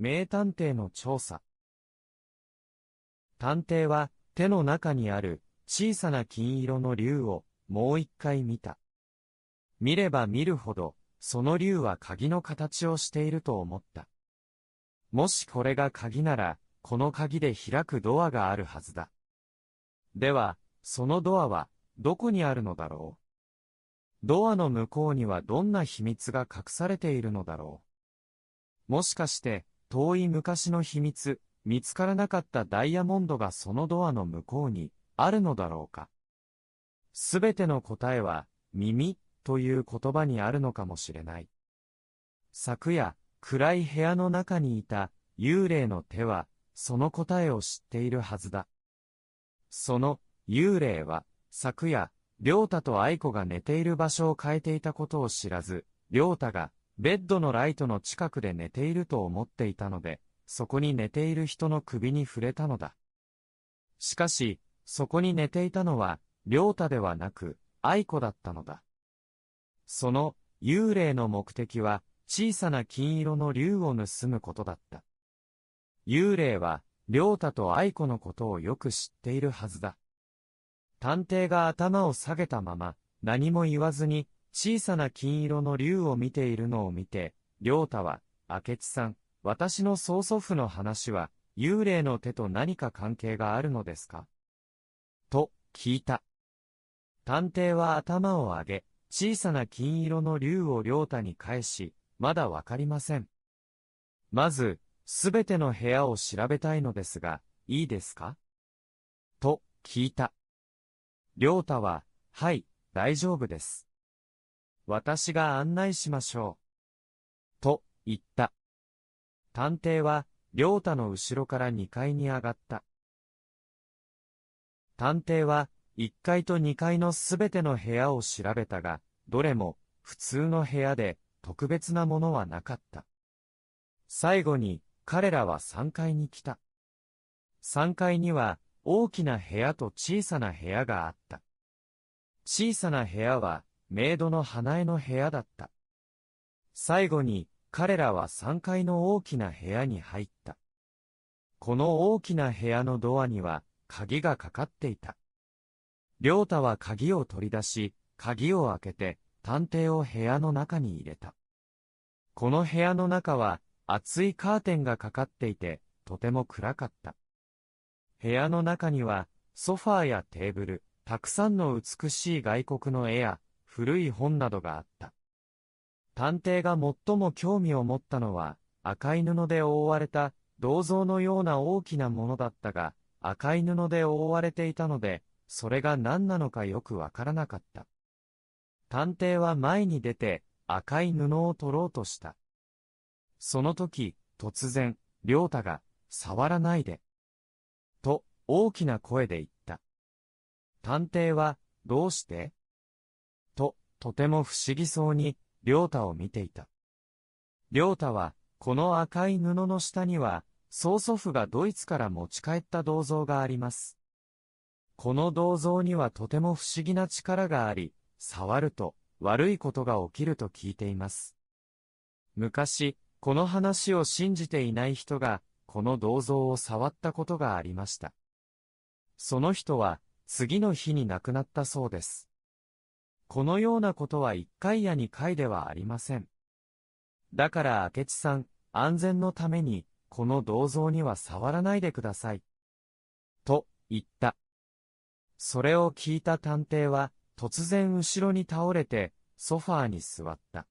名探偵の調査。探偵は手の中にある小さな金色の竜をもう一回見た。見れば見るほど、その竜は鍵の形をしていると思った。もしこれが鍵なら、この鍵で開くドアがあるはずだ。では、そのドアはどこにあるのだろう。ドアの向こうにはどんな秘密が隠されているのだろう。もしかして、遠い昔の秘密、見つからなかったダイヤモンドがそのドアの向こうにあるのだろうか。すべての答えは、耳という言葉にあるのかもしれない。昨夜、暗い部屋の中にいた幽霊の手は、その答えを知っているはずだ。その幽霊は、昨夜、良太と愛子が寝ている場所を変えていたことを知らず、良太がベッドのライトの近くで寝ていると思っていたので、そこに寝ている人の首に触れたのだ。しかし、そこに寝ていたのは、良太ではなく、愛子だったのだ。その幽霊の目的は、小さな金色の竜を盗むことだった。幽霊は、良太と愛子のことをよく知っているはずだ。探偵が頭を下げたまま、何も言わずに、小さな金色の竜を見ているのを見て、良太は、明智さん、私の曽祖父の話は、幽霊の手と何か関係があるのですかと、聞いた。探偵は頭を上げ、小さな金色の竜を良太に返し、まだわかりません。まず、すべての部屋を調べたいのですが、いいですかと、聞いた。良太は、はい、大丈夫です。私が案内しましょう。と、言った。探偵は、良太の後ろから2階に上がった。探偵は、1階と2階のすべての部屋を調べたが、どれも、普通の部屋で、特別なものはなかった。最後に、彼らは3階に来た。3階には、大きな部屋と小さな部屋があった。小さな部屋は、メイドの花江の部屋だった。最後に、彼らは3階の大きな部屋に入った。この大きな部屋のドアには、鍵がかかっていた。良太は鍵を取り出し、鍵を開けて、探偵を部屋の中に入れた。この部屋の中は、厚いカーテンがかかっていて、とても暗かった。部屋の中には、ソファーやテーブル、たくさんの美しい外国の絵や、古い本などがあった。探偵が最も興味を持ったのは、赤い布で覆われた、銅像のような大きなものだったが、赤い布で覆われていたので、それが何なのかよくわからなかった。探偵は前に出て、赤い布を取ろうとした。その時、突然、良太が、触らないで。と、大きな声で言った。探偵は、どうしてと、とても不思議そうに、良太を見ていた。良太は、この赤い布の下には、曽祖父がドイツから持ち帰った銅像があります。この銅像にはとても不思議な力があり、触ると悪いことが起きると聞いています。昔、この話を信じていない人が、この銅像を触ったことがありました。その人は、次の日に亡くなったそうです。このようなことは一回や二回ではありません。だから明智さん、安全のために、この銅像には触らないでください。と、言った。それを聞いた探偵は、突然後ろに倒れて、ソファーに座った。